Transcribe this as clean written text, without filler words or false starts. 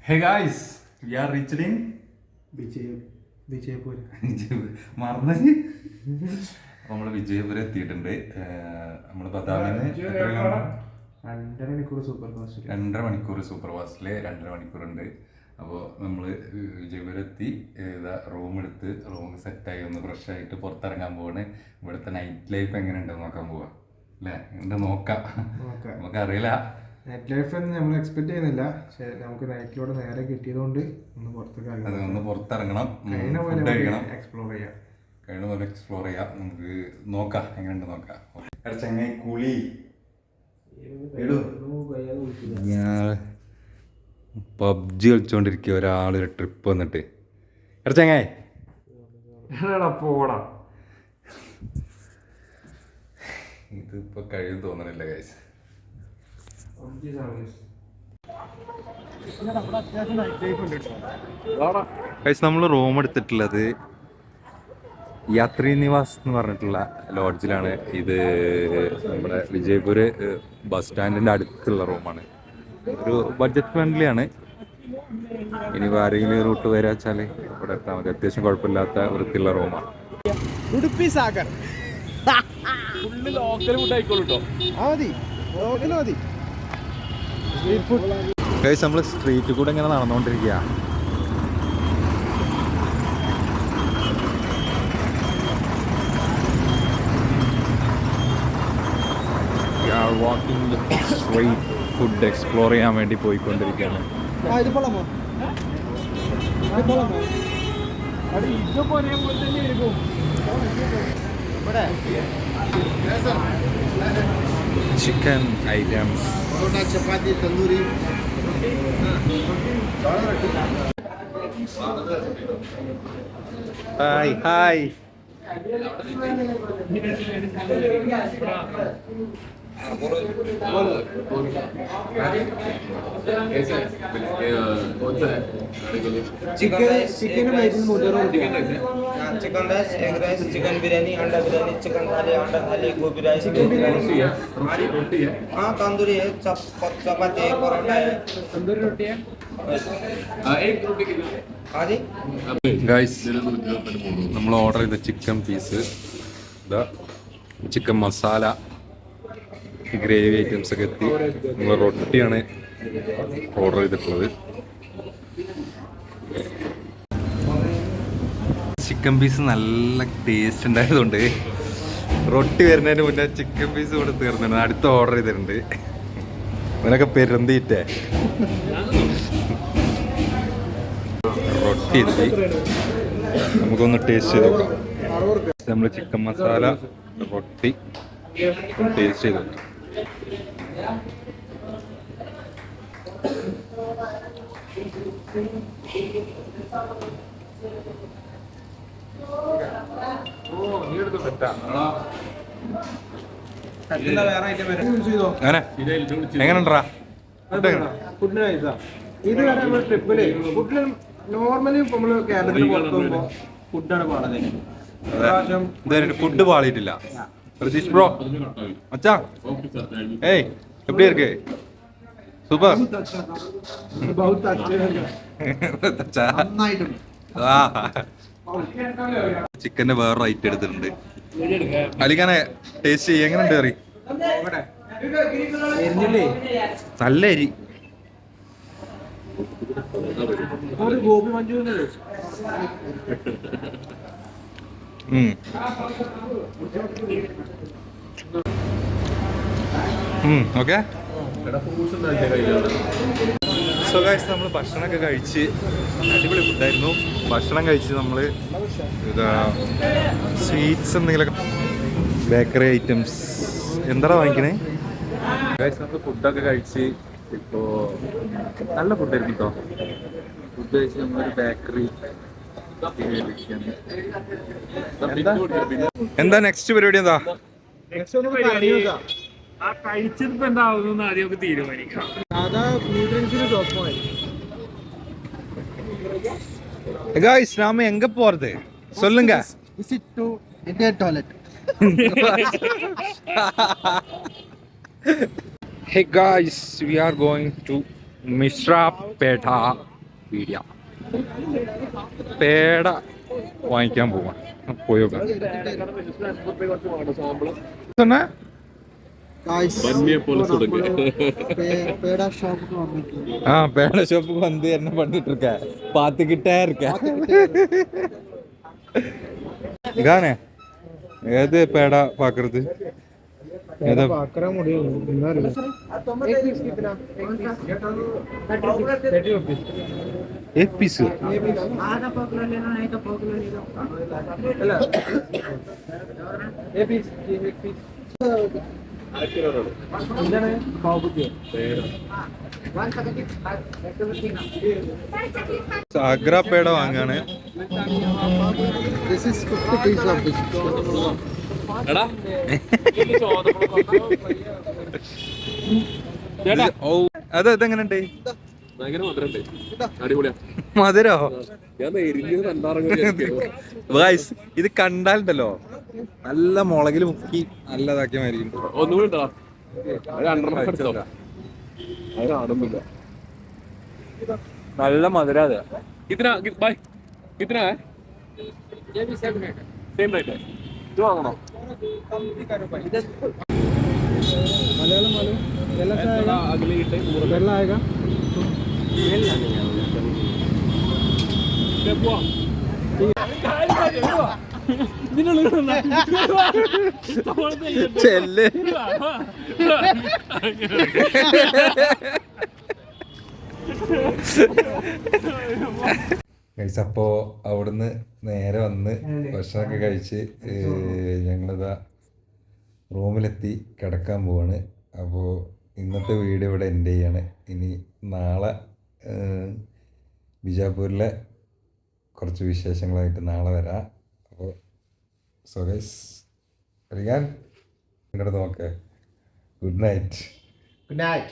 Hey guys, we are reaching Vijayapuram മറന്നു. നമ്മള് വിജയപുരം എത്തിയിട്ടുണ്ട്. നമ്മള് ബദാമിന്ന് 2.5 മണിക്കൂർ സൂപ്പർ ഫാസ്റ്റ് 2.5 മണിക്കൂർ സൂപ്പർ ഫാസ്റ്റില് 2.5 മണിക്കൂറുണ്ട്. അപ്പോൾ നമ്മള് വിജയപുരം എത്തി, റൂം എടുത്ത് റൂം സെറ്റായി ഒന്ന് ഫ്രഷ് ആയിട്ട് പുറത്തിറങ്ങാൻ പോവാണ്. ഇവിടുത്തെ നൈറ്റ് ലൈഫ് എങ്ങനെ ഉണ്ടെന്ന് നോക്കാൻ പോവാ അല്ലേ? ഉണ്ട്, നോക്കാം. നമുക്കറിയില്ല നൈറ്റ് ലൈഫ് ഒന്നും നമ്മൾ എക്സ്പെക്ട് ചെയ്യുന്നില്ല. പക്ഷെ നമുക്ക് നൈറ്റിലൂടെ നേരെ കിട്ടിയതുകൊണ്ട് ഒന്ന് പുറത്തിറങ്ങണം, എക്സ്പ്ലോർ ചെയ്യാം. കഴിഞ്ഞ പോലെ എക്സ്പ്ലോർ ചെയ്യാം. നമുക്ക് നോക്കാം എങ്ങനെയുണ്ട് നോക്കാം. ചങ്ങായി കുളി ഞാൻ പബ്ജി കളിച്ചോണ്ടിരിക്കുക. ഒരാളൊരു ട്രിപ്പ് വന്നിട്ട് ചങ്ങായി പോടാ, ഇതിപ്പോ കഴിയും തോന്നണില്ല ഗൈസ്. നമ്മൾ റൂം എടുത്തിട്ടുള്ളത് യാത്രി നിവാസ് എന്ന് പറഞ്ഞിട്ടുള്ള ലോഡ്ജിലാണ്. ഇത് നമ്മുടെ വിജയപുര് ബസ് സ്റ്റാൻഡിന്റെ അടുത്തുള്ള റൂമാണ്. ഒരു ബഡ്ജറ്റ് ഫ്രണ്ട്ലി ആണ്. ഇനി ആരെങ്കിലും റൂട്ട് വരാ വെച്ചാല് ഇവിടെ എത്താൻ മതി. അത്യാവശ്യം കുഴപ്പമില്ലാത്ത വൃത്തിയുള്ള റൂമാണ്. ഉടുപ്പി സാഗർ ലോക്കൽ ഫുഡ് ആയിക്കോളൂ. മതി. നമ്മൾ സ്ട്രീറ്റിൽ കൂടെ ഇങ്ങനെ നടന്നുകൊണ്ടിരിക്കുക. വാക്കിംഗ് സ്ട്രീറ്റ് ഫുഡ് എക്സ്പ്ലോർ ചെയ്യാൻ വേണ്ടി പോയിക്കൊണ്ടിരിക്കുകയാണ്. Chicken items, chapati, tandoori. Hi. Chicken rice, egg rice, chicken biryani, अंडा बिरयानी, चिकन थाली, अंडा थाली, गोभी राइस, रोटी है, हाँ तंदूरी है, चपाती है, परोठा है, तंदूरी रोटी है, एक रोटी किलो. हाँ जी. ഗൈസ്, നമ്മൾ ഓർഡർ ചെയ്ത chicken piece, chicken masala, gravy items ഒക്കെ എത്തി. നമ്മൾ റൊട്ടിയാണ് ഓർഡർ ചെയ്തിട്ടുള്ളത്. ചിക്കൻ പീസ് നല്ല ടേസ്റ്റ് ഉണ്ടായതുകൊണ്ട് റൊട്ടി വരുന്നതിന് മുന്നേ ചിക്കൻ പീസ് കൂടെ തീർന്നിട്ടുണ്ട്. അടുത്ത ഓർഡർ ചെയ്തിട്ടുണ്ട്. അതിനൊക്കെ പെരുന്തീറ്റേ റൊട്ടി എത്തി. നമുക്കൊന്ന് ടേസ്റ്റ് ചെയ്ത് നോക്കാം. നമ്മൾ ചിക്കൻ മസാല, റൊട്ടി ടേസ്റ്റ് ചെയ്ത് നോക്കാം. അങ്ങനെ എങ്ങനെണ്ടാ ഫുഡിന് കഴിച്ചാ ഇതുവരെ നമ്മൾ ട്രിപ്പില് ഫുഡിന് നോർമലി നമ്മള് കേരളത്തിൽ പുറത്തു പോകുമ്പോ ഫുഡാണ് പാടുന്നത്. ഫുഡ് പാളിയിട്ടില്ല. പ്രതീഷ് ബ്രോ, അച്ഛാ, ഏയ് എപ്പടി ഇருக்கு? സൂപ്പർ. ചിക്കന്റെ വേറെ റൈറ്റ് എടുത്തിട്ടുണ്ട്. അലിക്കാനെ ടേസ്റ്റ് ചെയ്യ, എങ്ങനെയുണ്ട് കറി? നല്ല അരി. Gopi manchurian okay. So guys, നമ്മൾ ഭക്ഷണമൊക്കെ കഴിച്ച് അടിപൊളി ഫുഡായിരുന്നു. ഭക്ഷണം കഴിച്ച് നമ്മൾ സ്വീറ്റ്സ് എന്തെങ്കിലുമൊക്കെ, ബേക്കറി ഐറ്റംസ് എന്താ വാങ്ങിക്കണേ ഗൈസ്? നമ്മൾ ഫുഡൊക്കെ കഴിച്ച് ഇപ്പോൾ നല്ല ഫുഡായിരുന്നു കേട്ടോ. ഫുഡ് കഴിച്ച് നമ്മളൊരു ബേക്കറി. എന്താ നെക്സ്റ്റ് പരിപാടി? എന്താ കഴിച്ചതിപ്പോ എന്താവുന്ന ആദ്യം നമുക്ക് തീരുമാനിക്കാം. Guys, நாம எங்க போறது சொல்லுங்க. visit to Indian toilet. Hey guys, we are going to Mishra Petha. Pedia peda വാങ്ങിക്കാൻ പോവാ പോയി നോക്കാം പോലെ തുടങ്ങി പേട ഷോപ്പ് വന്നിട്ടുണ്ട്. ஆ பேட ஷாப்புக்கு வந்து என்ன பண்ணிட்டு இருக்க பார்த்துக்கிட்டே இருக்க இதானே ஏது பேடா பாக்குறது ஏதோ पाकरा முடியும் என்ன இல்ல एक पीस कितना एक पीस आधा पाव किलो लेना नहीं तो पाव किलो ले लो चलो एक पीस എന്താണ് പാവ് ബുദ്ധി സാഗ്ര peda വാങ്ങാണ് This is 50 piece of this. എടാ ഓ അത് ഇതെങ്ങനെയുണ്ട് ഭയങ്കര മധുരണ്ട് അടിപൊളിയാ മധുരോ ഞാൻ എരിഞ്ഞ് കണ്ടാറങ്ങി ഗൈസ് ഇത് കണ്ടാലുണ്ടല്ലോ നല്ല മുളകിൽ മുക്കി നല്ലതാക്കിയ മാതിരിക്കും ഒന്നുകൂടി ഉണ്ടോ അത് 2 എടുത്തോ അത് കാണുന്നില്ല നല്ല മധുര അത് कितना भाई कितना है ये भी सेम रेट है ഇത് വാങ്ങണോ मलयालम वाले वेला से आएगा अगले ईटे वेला आएगा ചെല്ല് ഗൈസ് അപ്പോൾ അവിടുന്ന് നേരെ വന്ന് ഭക്ഷണമൊക്കെ കഴിച്ച് ഞങ്ങളിതാ റൂമിലെത്തി കിടക്കാൻ പോവാണ്. അപ്പോൾ ഇന്നത്തെ വീഡിയോ ഇവിടെ എൻഡ് ചെയ്യാണ്. ഇനി നാളെ ബിജാപൂരിലെ കുറച്ച് വിശേഷങ്ങളായിട്ട് നാളെ വരാം. അപ്പോൾ സോ ഗൈസ് റിയാൻ ഇങ്ങോട്ട് നോക്കേ. Good night. Good night.